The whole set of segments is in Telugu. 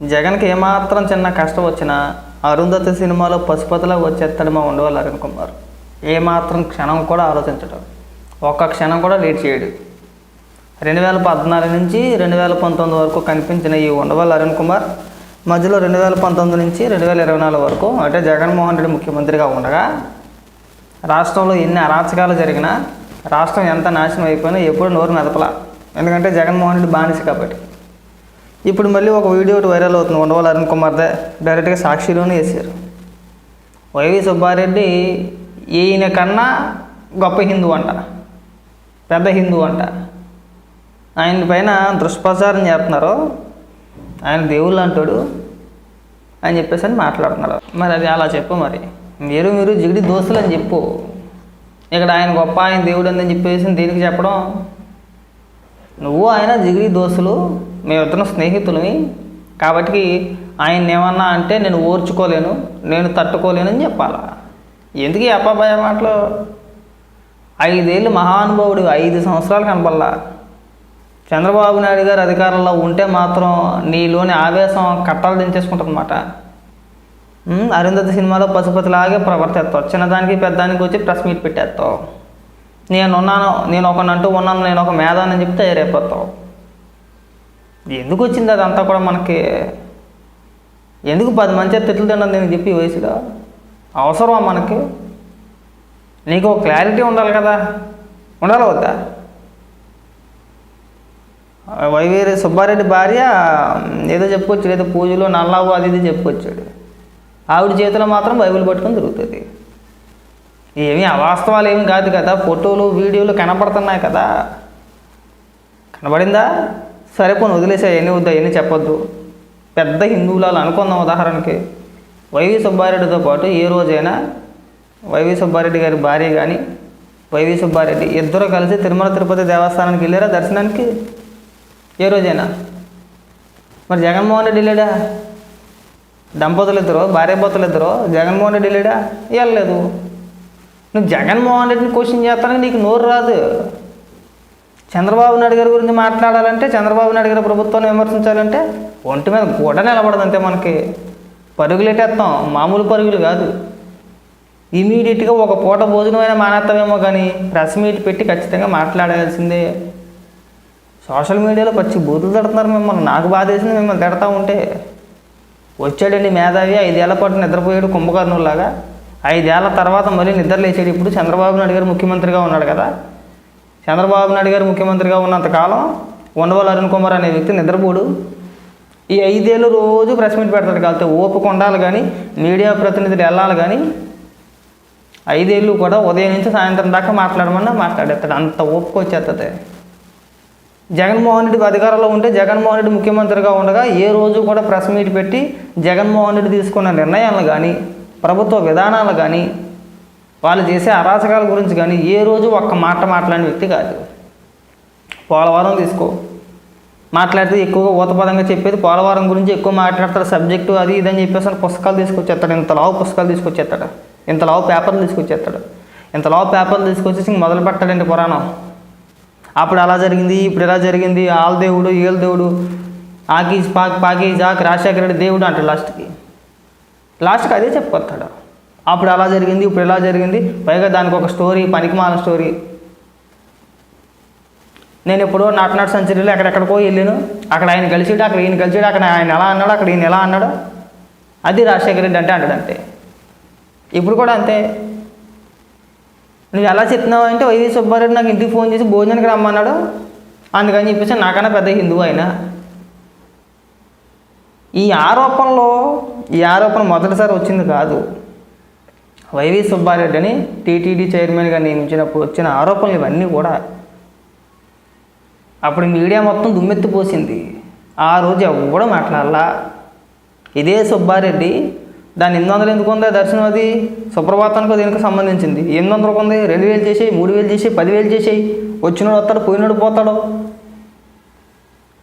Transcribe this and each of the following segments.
జగన్కి ఏమాత్రం చిన్న కష్టం వచ్చినా అరుంధతి సినిమాలో పశుపతిలా వచ్చేస్తాడు మా ఉండవల్లి అరుణ్ కుమార్. ఏమాత్రం క్షణం కూడా ఆలోచించడం, ఒక్క క్షణం కూడా లేట్ చేయడు. 2014 నుంచి 2019 వరకు కనిపించిన ఈ ఉండవల్లి అరుణ్ కుమార్ మధ్యలో 2019 నుంచి 2024 వరకు అంటే జగన్మోహన్ రెడ్డి ముఖ్యమంత్రిగా ఉండగా రాష్ట్రంలో ఎన్ని అరాచకాలు జరిగినా, రాష్ట్రం ఎంత నాశనం అయిపోయినా ఎప్పుడు నోరు మెదపలా. ఎందుకంటే జగన్మోహన్ రెడ్డి బానిస కాబట్టి. ఇప్పుడు మళ్ళీ ఒక వీడియో వైరల్ అవుతుంది ఉండవల్లి అరుణ్ కుమార్దే. డైరెక్ట్గా సాక్షిలోనే వేశారు. వైవి సుబ్బారెడ్డి ఈయన కన్నా గొప్ప హిందూ అంట, పెద్ద హిందూ అంట. ఆయన పైన దుష్ప్రచారం చేస్తున్నారు, ఆయన దేవుళ్ళు అంటాడు అని చెప్పేసి అని మాట్లాడుతున్నారు. మరి అది అలా చెప్పు. మరి మీరు జిగిడి దోస్తులు అని చెప్పు. ఇక్కడ ఆయన గొప్ప, ఆయన దేవుడు అని చెప్పేసి దీనికి చెప్పడం. నువ్వు ఆయన జిగిడి దోస్తులు, మేమిద్దరం స్నేహితులని కాబట్టి ఆయన ఏమన్నా అంటే నేను ఓర్చుకోలేను, నేను తట్టుకోలేను అని చెప్పాలా? ఎందుకు ఈ అప్పాబాయ మాటలు? 5 ఏళ్ళు మహానుభావుడు, 5 సంవత్సరాలు కనపడలా. చంద్రబాబు నాయుడు గారు అధికారంలో ఉంటే మాత్రం నీలోని ఆవేశం కట్టాలు దించేసుకుంటుందన్నమాట. అరుంధతి సినిమాలో పశుపతిలాగే ప్రవర్తిస్తావు. చిన్నదానికి పెద్దానికి వచ్చి ప్రెస్ మీట్ పెట్టేస్తావు. నేనున్నాను, నేను ఒకనంటూ ఉన్నాను, నేను ఒక మేధాని చెప్పి తయారైపోతావు. ఎందుకు వచ్చింది అదంతా కూడా మనకి? ఎందుకు 10 మంచి తిట్లు తిన్నాను నేను చెప్పి ఈ వయసులో? అవసరమా మనకి? నీకు ఒక క్లారిటీ ఉండాలి కదా, ఉండాలి వద్దా? వైవి సుబ్బారెడ్డి భార్య ఏదో చెప్పుకొచ్చాడు, ఏదో పూజలో నల్లావు అది ఇది చెప్పుకొచ్చాడు. ఆవిడ చేతిలో మాత్రం బైబిల్ పట్టుకొని తిరుగుతుంది. ఏమీ అవాస్తవాలు ఏమి కాదు కదా, ఫోటోలు వీడియోలు కనపడుతున్నాయి కదా. కనబడిందా? సరే పోనీ వదిలేసా, ఎన్ని వద్దా, ఎన్ని చెప్పొద్దు. పెద్ద హిందువులాలు అనుకుందాం. ఉదాహరణకి వైవి సుబ్బారెడ్డితో పాటు ఏ రోజైనా వైవి సుబ్బారెడ్డి గారి భార్య కానీ వైవి సుబ్బారెడ్డి ఇద్దరు కలిసి తిరుమల తిరుపతి దేవస్థానానికి వెళ్ళారా దర్శనానికి? ఏ రోజైనా? మరి జగన్మోహన్ రెడ్డి వెళ్ళాడా? దంపతులు ఇద్దరు, భార్యాభర్తలు ఇద్దరు, జగన్మోహన్ రెడ్డి వెళ్ళాడా? వెళ్ళలేదు. నువ్వు జగన్మోహన్ రెడ్డిని క్వశ్చన్ చేస్తానికి నీకు నోరు రాదు. చంద్రబాబు నాయుడు గారి గురించి మాట్లాడాలంటే, చంద్రబాబు నాయుడు గారి ప్రభుత్వాన్ని విమర్శించాలంటే ఒంటి మీద గొడ్డ నిలబడదు అంతే. మనకి పరుగులెట్టేస్తాం, మామూలు పరుగులు కాదు. ఇమీడియట్గా ఒక పూట భోజనం అయినా మానేస్తామేమో కానీ ప్రెస్ మీట్ పెట్టి ఖచ్చితంగా మాట్లాడాల్సిందే. సోషల్ మీడియాలో పచ్చి బూతులు తిడుతున్నారు మిమ్మల్ని. నాకు బాధ వేసింది మిమ్మల్ని తిడతా ఉంటే. వచ్చాడండి మేధావి, 5 ఏళ్ల పాటు నిద్రపోయాడు కుంభకర్ణులాగా. 5 ఏళ్ల తర్వాత మళ్ళీ నిద్ర లేచాడు. ఇప్పుడు చంద్రబాబు నాయుడు గారు ముఖ్యమంత్రిగా ఉన్నాడు కదా. చంద్రబాబు నాయుడు గారు ముఖ్యమంత్రిగా ఉన్నంతకాలం ఉండవల్లి అరుణ్ కుమార్ అనే వ్యక్తి నిద్రపోడు. ఈ 5 ఏళ్ళు రోజు ప్రెస్ మీట్ పెడతాడు. కాబట్టి ఓపిక ఉండాలి కానీ, మీడియా ప్రతినిధులు వెళ్ళాలి కానీ 5 ఏళ్ళు కూడా ఉదయం నుంచి సాయంత్రం దాకా మాట్లాడమన్నా మాట్లాడేస్తాడు. అంత ఓపిక వచ్చేస్తుంది. జగన్మోహన్ రెడ్డి అధికారంలో ఉంటే, జగన్మోహన్ రెడ్డి ముఖ్యమంత్రిగా ఉండగా ఏ రోజు కూడా ప్రెస్ మీట్ పెట్టి జగన్మోహన్ రెడ్డి తీసుకున్న నిర్ణయాలను కానీ, ప్రభుత్వ విధానాలు కానీ, వాళ్ళు చేసే అరాచకాల గురించి కానీ ఏ రోజు ఒక్క మాట మాట్లాడిన వ్యక్తి కాదు. పోలవరం తీసుకో, మాట్లాడితే ఎక్కువగా ఊతపదంగా చెప్పేది పోలవరం గురించి ఎక్కువ మాట్లాడతాడు. సబ్జెక్టు అది ఇదని చెప్పేసి పుస్తకాలు తీసుకొచ్చేస్తాడు. ఇంతలావు పుస్తకాలు తీసుకొచ్చేస్తాడు, ఇంతలావు పేపర్లు తీసుకొచ్చేస్తాడు. ఇంతలావు పేపర్లు తీసుకొచ్చేసి మొదలు పెట్టాడండి పురాణం. అప్పుడు అలా జరిగింది, ఇప్పుడు ఇలా జరిగింది, ఆల్ దేవుడు ఏళ్ళ దేవుడు, ఆకీజ్ పాకీజ్ ఆకి రాజశేఖర రెడ్డి దేవుడు అంటాడు. లాస్ట్కి అదే చెప్పుకొస్తాడు. అప్పుడు అలా జరిగింది, ఇప్పుడు ఇలా జరిగింది, పైగా దానికి ఒక స్టోరీ, పనికిమాలిన స్టోరీ. నేను ఎప్పుడో నాట్ సెంచరీలో ఎక్కడెక్కడికో వెళ్ళాను, అక్కడ ఆయన కలిసాడు, అక్కడ ఈయన కలిసాడు, అక్కడ ఆయన ఎలా అన్నాడు, అక్కడ ఈయన ఎలా అన్నాడు. అది రాజశేఖర రెడ్డి అంటే అంటాడంతే. ఇప్పుడు కూడా అంతే. నువ్వు ఎలా చెప్తున్నావు అంటే వైవి సుబ్బారెడ్డి నాకు ఇంటికి ఫోన్ చేసి భోజనానికి రమ్మన్నాడు, అందుకని చెప్పేసి నాకన్నా పెద్ద హిందువు ఆయన. ఈ ఆరోపణ మొదటిసారి వచ్చింది కాదు. వైవి సుబ్బారెడ్డిని టీటీడీ చైర్మన్గా నియమించినప్పుడు వచ్చిన ఆరోపణలు ఇవన్నీ కూడా. అప్పుడు మీడియా మొత్తం దుమ్మెత్తిపోసింది. ఆ రోజు ఎవడో మాట్లాడాలా. ఇదే సుబ్బారెడ్డి దాన్ని 800 ఎందుకు ఉందా దర్శనం? అది సుప్రభాతానికి దీనికి సంబంధించింది. 800 ఉంది, 2000 చేసేయి, 3000 చేసేయి, 10,000 చేసేయి, వచ్చినాడు వస్తాడు, పోయినాడు పోతాడు.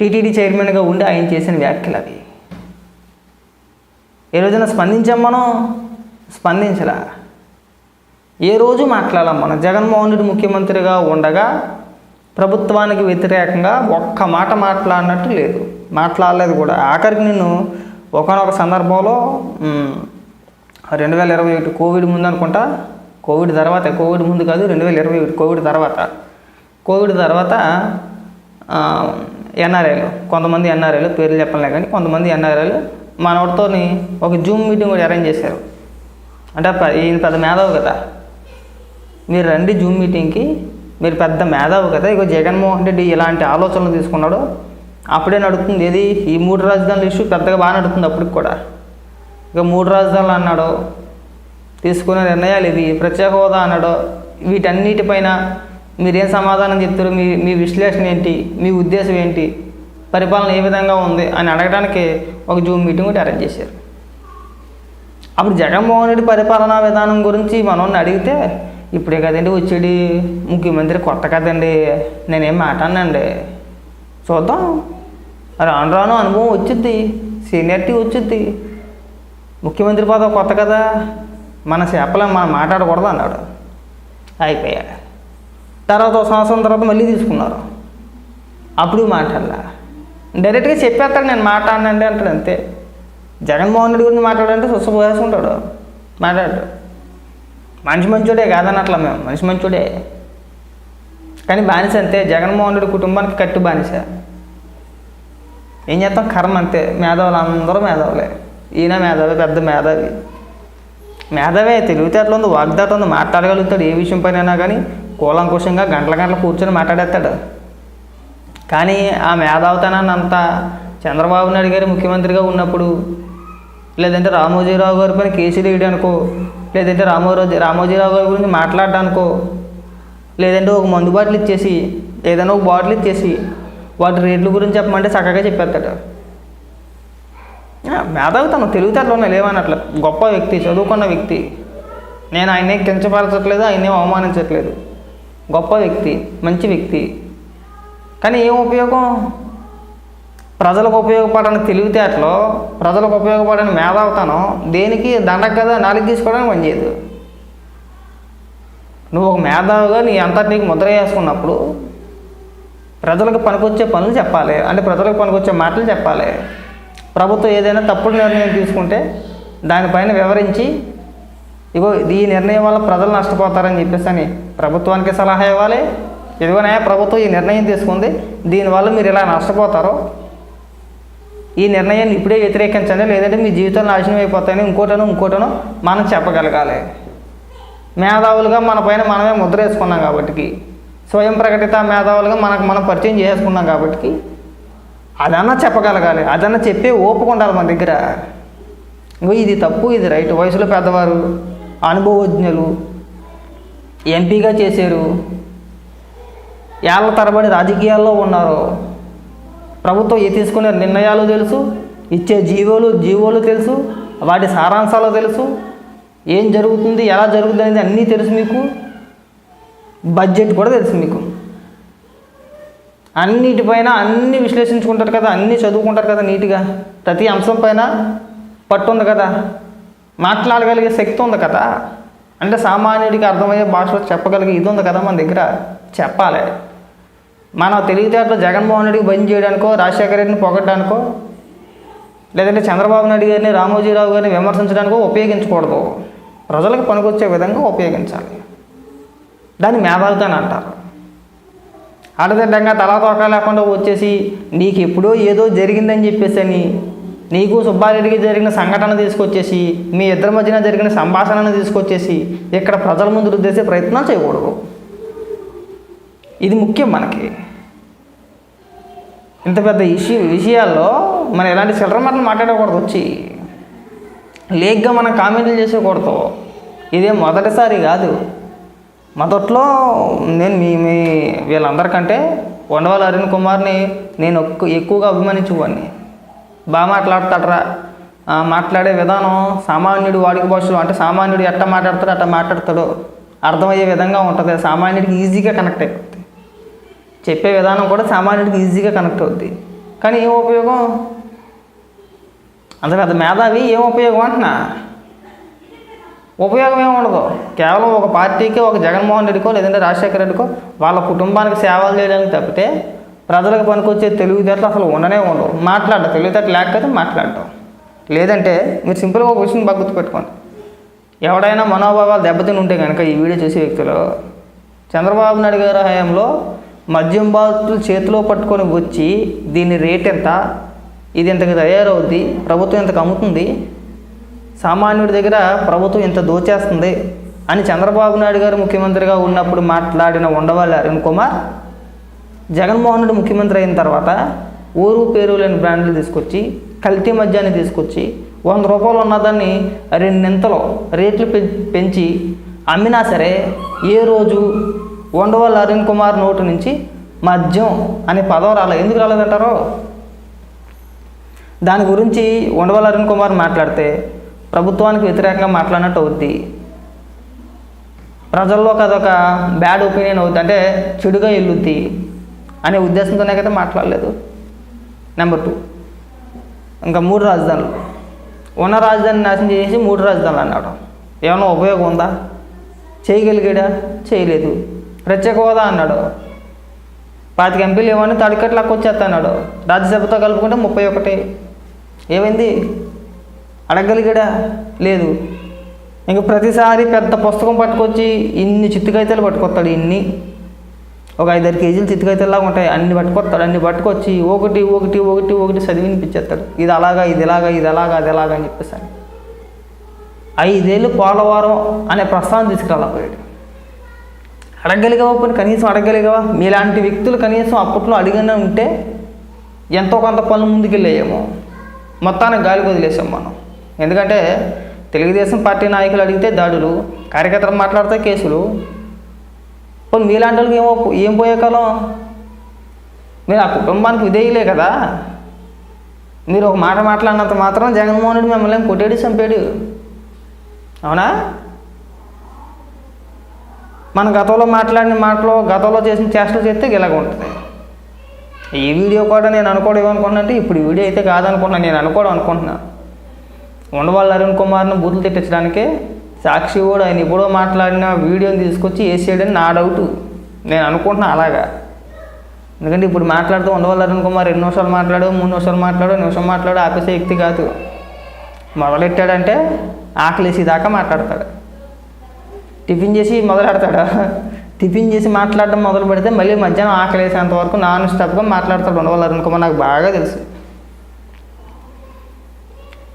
టీటీడీ చైర్మన్గా ఉండి ఆయన చేసిన వ్యాఖ్యలు అవి. ఏ రోజున స్పందించాం మనం? స్పందించలా. ఏ రోజు మాట్లాడాం మనం? జగన్మోహన్ రెడ్డి ముఖ్యమంత్రిగా ఉండగా ప్రభుత్వానికి వ్యతిరేకంగా ఒక్క మాట మాట్లాడినట్టు లేదు, మాట్లాడలేదు కూడా. ఆఖరికి నిన్ను ఒకానొక సందర్భంలో 2021 కోవిడ్ ముందు అనుకుంటా, కోవిడ్ ముందు కాదు 2021 కోవిడ్ తర్వాత ఎన్ఆర్ఐలు, కొంతమంది ఎన్ఆర్ఐలు పేర్లు చెప్పలే కానీ కొంతమంది ఎన్ఆర్ఐలు మనోడితో ఒక జూమ్ మీటింగ్ కూడా అరేంజ్ చేశారు. అంటే ఈయన పెద్ద మేధావు కదా, మీరు రండి జూమ్ మీటింగ్కి, మీరు పెద్ద మేధావు కదా, ఇక జగన్మోహన్ రెడ్డి ఇలాంటి ఆలోచనలు తీసుకున్నాడు, అప్పుడే నడుస్తుంది ఏది ఈ 3 రాజధానుల ఇష్యూ పెద్దగా బాగా నడుస్తుంది అప్పటికి కూడా. ఇక 3 రాజధానులు అన్నాడు, తీసుకునే నిర్ణయాలు ఇవి, ప్రత్యేక హోదా అన్నాడు, వీటన్నిటిపైన మీరేం సమాధానం చెప్తారు, మీ విశ్లేషణ ఏంటి, మీ ఉద్దేశం ఏంటి, పరిపాలన ఏ విధంగా ఉంది అని అడగడానికి ఒక జూమ్ మీటింగ్ కూడా అరేంజ్ చేశారు. అప్పుడు జగన్మోహన్ రెడ్డి పరిపాలనా విధానం గురించి మనోడిని అడిగితే, ఇప్పుడే కదండి వచ్చేది ముఖ్యమంత్రి, కొత్త కదండి, నేనేం మాట్లాడినండి, చూద్దాం రాను రాను అనుభవం వచ్చిద్ది, సీనియారిటీ వచ్చిద్ది, ముఖ్యమంత్రి పదవి కొత్త కదా, మన చేపలం మనం మాట్లాడకూడదు అన్నాడు. అయిపోయా. తర్వాత 1 సంవత్సరం తర్వాత మళ్ళీ తీసుకున్నారు, అప్పుడు మాట్లాడలా. డైరెక్ట్గా చెప్పేస్తాడు నేను మాట్లాడినండి అంటాడు, అంతే. జగన్మోహన్ రెడ్డి గురించి మాట్లాడంటే సుస్సుపోసుకుంటాడు, మాట్లాడు. మనిషి మంచోడే కాదన్నట్లా, మేము మనిషి మంచోడే, కానీ బానిస అంతే. జగన్మోహన్ రెడ్డి కుటుంబానికి కట్టు బానిస. ఏం చేస్తాం, కర్మ అంతే. మేధావులు అందరూ మేధావులే, ఈయన మేధావి, పెద్ద మేధావే, తెలివితేటలు ఉంది, వాగ్దాటం ఉంది, మాట్లాడగలుగుతాడు ఏ విషయం పైన కానీ, కూలంకుషంగా గంటల కూర్చొని మాట్లాడేస్తాడు. కానీ ఆ మేధావితనాన్ని అంతా చంద్రబాబు నాయుడు గారు ముఖ్యమంత్రిగా ఉన్నప్పుడు, లేదంటే రామోజీరావు గారి పైన కేసులు వేయడానికో, లేదంటే రామోజీరావు గారి గురించి మాట్లాడడానికో, లేదంటే ఒక మందు బాటిల్ ఇచ్చేసి, ఏదైనా ఒక బాటిల్ ఇచ్చేసి వాటి రేట్ల గురించి చెప్పమంటే చక్కగా చెప్పేస్తాడు. మేధావితనం, తెలివితేటలు ఉన్నాయి, లేవనట్ల. గొప్ప వ్యక్తి, చదువుకున్న వ్యక్తి. నేను ఆయనే కించపరచట్లేదు, ఆయనే అవమానించట్లేదు. గొప్ప వ్యక్తి, మంచి వ్యక్తి. కానీ ఏం ఉపయోగం? ప్రజలకు ఉపయోగపడని తెలివితేటలో, ప్రజలకు ఉపయోగపడని మేధావితనం దేనికి? దండకు కదా, నాలుగు తీసుకోవడానికి పనిచేయదు. నువ్వు ఒక మేధావిగా నీ అంతటికి ముద్ర వేసుకున్నప్పుడు ప్రజలకు పనికొచ్చే పనులు చెప్పాలి, అంటే ప్రజలకు పనికొచ్చే మాటలు చెప్పాలి. ప్రభుత్వం ఏదైనా తప్పుడు నిర్ణయం తీసుకుంటే దానిపైన వివరించి, ఇగో ఈ నిర్ణయం వల్ల ప్రజలు నష్టపోతారని చెప్పేసి అని ప్రభుత్వానికి సలహా ఇవ్వాలి. ఇదిగోనే ప్రభుత్వం ఈ నిర్ణయం తీసుకుంది, దీనివల్ల మీరు ఇలా నష్టపోతారో, ఈ నిర్ణయాన్ని ఇప్పుడే వ్యతిరేకించండి, లేదంటే మీ జీవితాలు నాశనం అయిపోతాయని ఇంకోటనో మనం చెప్పగలగాలి. మేధావులుగా మన పైన మనమే ముద్ర వేసుకున్నాం కాబట్టి, స్వయం ప్రకటిత మేధావులుగా మనం పరిచయం చేసుకున్నాం కాబట్టి అదన్నా చెప్పగలగాలి, అదన్నా చెప్పే ఓపిక ఉండాలి మన దగ్గర. ఇది తప్పు, ఇది రైట్, వయసులో పెద్దవారు, అనుభవజ్ఞులు, ఎంపీగా చేశారు, ఏళ్ల తరబడి రాజకీయాల్లో ఉన్నారు, ప్రభుత్వం తీసుకునే నిర్ణయాలు తెలుసు, ఇచ్చే జీవోలు తెలుసు, వాటి సారాంశాలు తెలుసు, ఏం జరుగుతుంది, ఎలా జరుగుతుంది అనేది అన్నీ తెలుసు మీకు. బడ్జెట్ కూడా తెలుసు మీకు. అన్నిటిపైన అన్నీ విశ్లేషించుకుంటారు కదా, అన్నీ చదువుకుంటారు కదా నీట్గా. ప్రతి అంశం పైన పట్టు ఉంది కదా, మాట్లాడగలిగే శక్తి ఉంది కదా, అంటే సామాన్యుడికి అర్థమయ్యే భాషలో చెప్పగలిగే ఇది ఉంది కదా మన దగ్గర. చెప్పాలి. మన తెలివితేటలో జగన్మోహన్ రెడ్డికి బంద్ చేయడానికో, రాజశేఖర రెడ్డిని పొగడ్డానికో, లేదంటే చంద్రబాబు నాయుడు గారిని, రామోజీరావు గారిని విమర్శించడానికో ఉపయోగించకూడదు. ప్రజలకు పనికొచ్చే విధంగా ఉపయోగించాలి. దాన్ని మేధావితనం అంటారు. అడదిడ్డంగా తలాతోక లేకుండా వచ్చేసి నీకు ఎప్పుడో ఏదో జరిగిందని చెప్పేసి అని, నీకు సుబ్బారెడ్డికి జరిగిన సంఘటన తీసుకొచ్చేసి, మీ ఇద్దరి మధ్యన జరిగిన సంభాషణను తీసుకొచ్చేసి ఇక్కడ ప్రజల ముందు రుద్దేసే ప్రయత్నం చేయకూడదు. ఇది ముఖ్యం మనకి. ఇంత పెద్ద విషయాల్లో మనం ఎలాంటి చిల్లర మాటలు మాట్లాడకూడదు. వచ్చి లేక్గా మనం కామెంట్లు చేసేకూడదు. ఇదే మొదటిసారి కాదు. మొదట్లో నేను మీ వీళ్ళందరికంటే ఉండవల్లి అరుణ్ కుమార్ని నేను ఎక్కువగా అభిమానించేవాడిని. బాగా మాట్లాడతాడరా, మాట్లాడే విధానం సామాన్యుడు వాడికి భాషలో, అంటే సామాన్యుడు ఎట్లా మాట్లాడతాడో అట్లా మాట్లాడతాడో అర్థమయ్యే విధంగా ఉంటుంది. సామాన్యుడికి ఈజీగా కనెక్ట్ అయిపోతుంది. చెప్పే విధానం కూడా సామాన్యుడికి ఈజీగా కనెక్ట్ అవుద్ది. కానీ ఏం ఉపయోగం? అంత పెద్ద మేధావి ఏం ఉపయోగం అంటున్నా? ఉపయోగం ఏమి ఉండదు. కేవలం ఒక పార్టీకి, ఒక జగన్మోహన్ రెడ్డికో లేదంటే రాజశేఖర రెడ్డికో వాళ్ళ కుటుంబానికి సేవలు చేయడానికి తప్పితే ప్రజలకు పనికొచ్చే తెలివితేటలు అసలు ఉండనే ఉండవు. తెలివితేటలు లేకపోతే మాట్లాడటం. లేదంటే మీరు సింపుల్గా ఒక విషయం బాగా గుర్తుపెట్టుకోండి. ఎవడైనా మనోభావాలు దెబ్బతిని ఉంటే కనుక ఈ వీడియో చూసే వ్యక్తులు చంద్రబాబు నాయుడు గారి హయాంలో మద్యం బాతులు చేతిలో పట్టుకొని వచ్చి దీని రేట్ ఎంత, ఇది ఇంతకు తయారవుద్ది, ప్రభుత్వం ఇంతకు అమ్ముతుంది, సామాన్యుడి దగ్గర ప్రభుత్వం ఇంత దోచేస్తుంది అని చంద్రబాబు నాయుడు గారు ముఖ్యమంత్రిగా ఉన్నప్పుడు మాట్లాడిన ఉండవల్లి అరుణ్ కుమార్ జగన్మోహన్ రెడ్డి ముఖ్యమంత్రి అయిన తర్వాత ఊరు పేరు లేని బ్రాండ్లు తీసుకొచ్చి కల్తీ మద్యాన్ని తీసుకొచ్చి 100 రూపాయలు ఉన్నదాన్ని 2 రేట్లు పెంచి అమ్మినా సరే ఏ రోజు ఉండవల్లి అరుణ్ కుమార్ నోటు నుంచి మద్యం అనే పదం రాలేదు. ఎందుకు రాలేదంటారో? దాని గురించి ఉండవల్లి అరుణ్ కుమార్ మాట్లాడితే ప్రభుత్వానికి వ్యతిరేకంగా మాట్లాడినట్టు అవుద్ది, ప్రజల్లోకి అదొక బ్యాడ్ ఒపీనియన్ అవుద్ది, అంటే చెడుగా వెళ్ళుద్ది అనే ఉద్దేశంతోనే కదా మాట్లాడలేదు. నెంబర్ 2, ఇంకా 3 రాజధానులు ఉన్న రాజధాని నాశనం చేసి 3 రాజధానులు అన్నాడు. ఏమైనా ఉపయోగం ఉందా? చేయగలిగాడా? చేయలేదు. ప్రత్యేక హోదా అన్నాడు, 25 ఎంపీలు ఏమని తడికట్లకు వచ్చేస్తా అన్నాడు, రాజ్యసభతో కలుపుకుంటే 31. ఏమైంది? అడగగలిగాడా? లేదు. ఇంక ప్రతిసారి పెద్ద పుస్తకం పట్టుకొచ్చి ఇన్ని చిత్తుకాయితాలు పట్టుకొస్తాడు, ఇన్ని ఒక 5-6 కేజీలు చిత్తుకాయితాల్లాగా ఉంటాయి, అన్ని పట్టుకొస్తాడు. అన్ని పట్టుకొచ్చి ఒకటి చదివి వినిపించేస్తాడు. ఇది అలాగా, ఇది ఇలాగా, ఇది అలాగా, అది ఎలాగా అని చెప్పేసి 5 ఏళ్ళు పోలవరం అనే ప్రస్తావన తీసుకురాలేకపోయాడు. అడగగలిగావా? పోనీ కనీసం అడగగలిగావా? మీలాంటి వ్యక్తులు కనీసం అప్పట్లో అడిగినా ఉంటే ఎంతో కొంత పనులు ముందుకెళ్ళేయేమో. మొత్తానికి గాలికి వదిలేసాం మనం. ఎందుకంటే తెలుగుదేశం పార్టీ నాయకులు అడిగితే దాడులు, కార్యకర్తలు మాట్లాడితే కేసులు. పోనీ మీలాంటి వాళ్ళకి ఏం పోయే కాలం? మీరు ఆ కుటుంబానికి విధేయులే కదా. మీరు ఒక మాట మాట్లాడినంత మాత్రం జగన్మోహన్ రెడ్డి మిమ్మల్ని కొట్టేడి చంపాడు, అవునా? మన గతంలో మాట్లాడిన మాటలో, గతంలో చేసిన చేష్టలు చేస్తే ఇలాగ ఉంటుంది. ఈ వీడియో కూడా నేను అనుకోవడం ఏమనుకున్నా అంటే, ఇప్పుడు ఈ వీడియో అయితే కాదనుకుంటున్నాను, నేను అనుకోవడం అనుకుంటున్నాను. ఉండవల్లి అరుణ్ కుమార్ను బూతులు తిట్టించడానికే సాక్షి కూడా ఆయన ఎప్పుడో మాట్లాడిన వీడియోని తీసుకొచ్చి వేసేయడని నా డౌటు. నేను అనుకుంటున్నా అలాగా. ఎందుకంటే ఇప్పుడు మాట్లాడుతూ ఉండవల్లి అరుణ్ కుమార్ 2 నిమిషాలు మాట్లాడు, 3 నిమిషాలు మాట్లాడు, నిమిషం మాట్లాడు ఆపేసే వ్యక్తి కాదు. మొదలెట్టాడంటే ఆకలేసి దాకా మాట్లాడతాడు. టిఫిన్ చేసి మొదలెడతాడు. టిఫిన్ చేసి మాట్లాడడం మొదలు పెడితే మళ్ళీ మధ్యాహ్నం ఆకలేసేంత వరకు నాన్ స్టాప్గా మాట్లాడతాడు ఉండవల్లి అరుణ్ కుమార్. నాకు బాగా తెలుసు.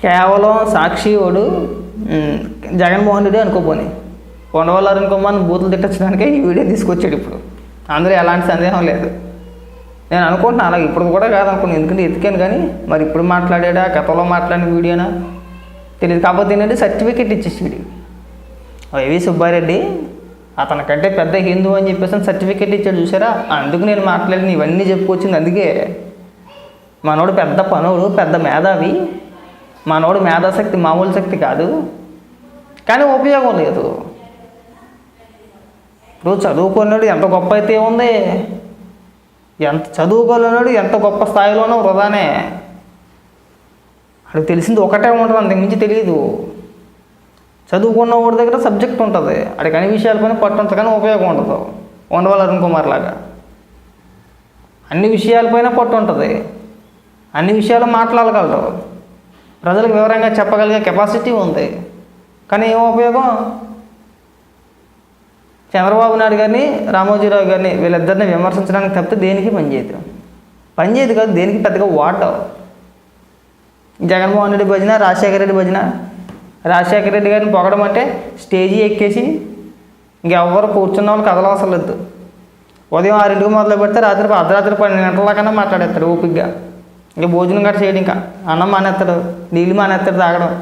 కేవలం సాక్షి వాడు జగన్మోహన్ రెడ్డి అనుకోపోని ఉండవల్లి అరుణ్ కుమార్ని బూతులు తిట్టచ్చడానికే ఈ వీడియో తీసుకొచ్చాడు. ఇప్పుడు అందులో ఎలాంటి సందేహం లేదు. నేను అనుకుంటున్నాను అలాగే, ఇప్పుడు కూడా కాదనుకున్నాను, ఎందుకంటే ఎతికాను. కానీ మరి ఇప్పుడు మాట్లాడా, గతంలో మాట్లాడిన వీడియోనా తెలియదు. కాకపోతే ఏంటంటే సర్టిఫికేట్ ఇచ్చేసాడు వైవి సుబ్బారెడ్డి. అతనికంటే పెద్ద హిందూ అని చెప్పేసి సర్టిఫికేట్ ఇచ్చాడు, చూసారా? అందుకు నేను మాట్లాడిన ఇవన్నీ చెప్పుకొచ్చింది అందుకే. మనోడు పెద్ద పనోడు, పెద్ద మేధావి. మనోడు మేధాశక్తి మామూలు శక్తి కాదు, కానీ ఉపయోగం లేదు. ఇప్పుడు చదువుకున్నాడు ఎంత గొప్ప అయితే ఉంది, ఎంత చదువుకోలేనాడు ఎంత గొప్ప స్థాయిలోనో వృధానే. అక్కడికి తెలిసింది ఒకటే ఉంటుంది, అంతకుమించి తెలియదు. చదువుకున్న వాడి దగ్గర సబ్జెక్ట్ ఉంటుంది, అక్కడికి అన్ని విషయాలపైన పట్టు ఉంటుంది, కానీ ఉపయోగం ఉండదు. ఉండవల్లి అరుణ్ కుమార్ లాగా అన్ని విషయాలపైన పట్టు ఉంటుంది, అన్ని విషయాలు మాట్లాడగలరు, ప్రజలకు వివరంగా చెప్పగలిగే కెపాసిటీ ఉంది, కానీ ఏం ఉపయోగం? చంద్రబాబు నాయుడు గారిని, రామోజీరావు గారిని వీళ్ళిద్దరిని విమర్శించడానికి తప్పితే దేనికి పనిచేయదు కాదు, దేనికి పెద్దగా వాడవు. జగన్మోహన్ రెడ్డి భజన, రాజశేఖర రెడ్డి భజన. రాజశేఖర రెడ్డి గారిని పొగడం అంటే స్టేజీ ఎక్కేసి ఇంకెవ్వరు కూర్చున్న వాళ్ళు కదలవసరం లేదు. ఉదయం 6 మొదలు పెడితే రాత్రి అర్ధరాత్రి 12 గంటల దాకా మాట్లాడేస్తాడు ఓపికగా. ఇంకా భోజనం గట్ట చేయడు, ఇంకా అన్నం మానేస్తాడు, నీళ్ళు మానేస్తాడు తాగడం,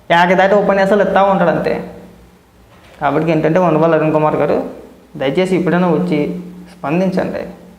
ఏకదాటి ఉపన్యాసాలు ఇస్తూ ఉంటాడు అంతే. కాబట్టి ఏంటంటే ఉండవల్లి అరుణ్ కుమార్ గారు దయచేసి ఇప్పుడైనా వచ్చి స్పందించండి.